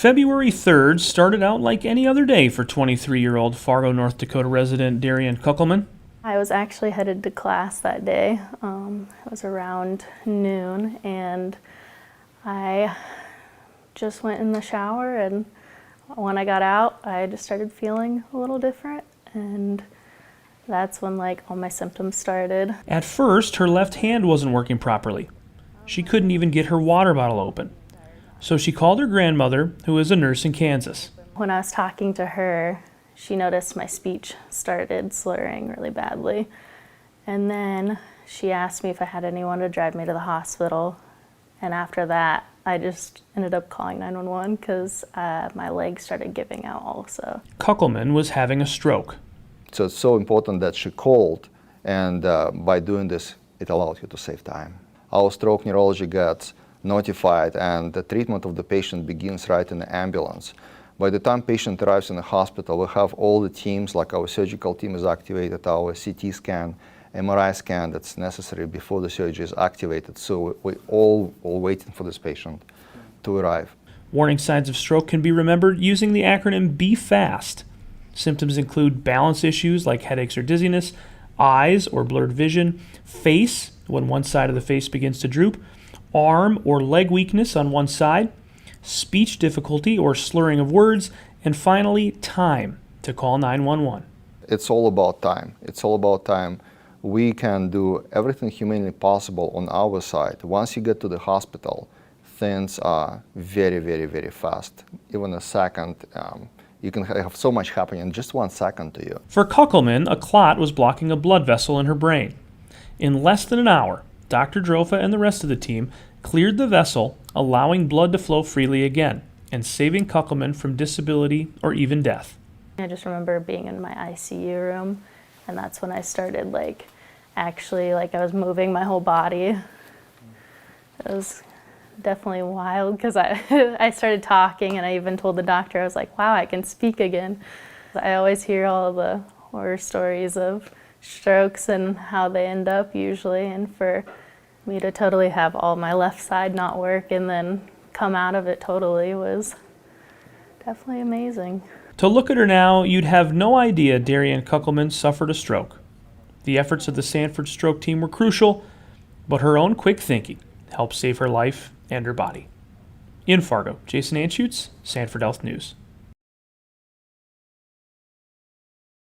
February 3rd started out like any other day for 23-year-old Fargo, North Dakota resident Darian Kuckelman. I was actually headed to class that day. It was around noon, and I just went in the shower, and when I got out, I just started feeling a little different, and that's when all my symptoms started. At first, her left hand wasn't working properly. She couldn't even get her water bottle open. So she called her grandmother, who is a nurse in Kansas. When I was talking to her, she noticed my speech started slurring really badly. And then she asked me if I had anyone to drive me to the hospital. And after that, I just ended up calling 911 because my legs started giving out also. Kuckelman was having a stroke. So it's so important that she called, and by doing this, it allowed you to save time. Our stroke neurology gets notified, and the treatment of the patient begins right in the ambulance. By the time patient arrives in the hospital, we have all the teams, like our surgical team is activated, our CT scan, MRI scan that's necessary before the surgery is activated. So we all waiting for this patient to arrive. Warning signs of stroke can be remembered using the acronym Be Fast. Symptoms include balance issues like headaches or dizziness, eyes or blurred vision, face when one side of the face begins to droop, arm or leg weakness on one side, speech difficulty or slurring of words, and finally, time to call 911. It's all about time. It's all about time. We can do everything humanly possible on our side. Once you get to the hospital, things are very, very, very fast. Even a second, you can have so much happening in just 1 second to you. For Kuckelman, a clot was blocking a blood vessel in her brain. In less than an hour, Dr. Drofa and the rest of the team cleared the vessel, allowing blood to flow freely again, and saving Kuckelman from disability or even death. I just remember being in my ICU room, and that's when I started I was moving my whole body. It was definitely wild because I started talking, and I even told the doctor, I was like, wow, I can speak again. I always hear all the horror stories of strokes and how they end up usually, and for me to totally have all my left side not work and then come out of it totally was definitely amazing. To look at her now, you'd have no idea Darian Kuckelman suffered a stroke. The efforts of the Sanford stroke team were crucial, but her own quick thinking helped save her life and her body. In Fargo, Jason Anschutz, Sanford Health News.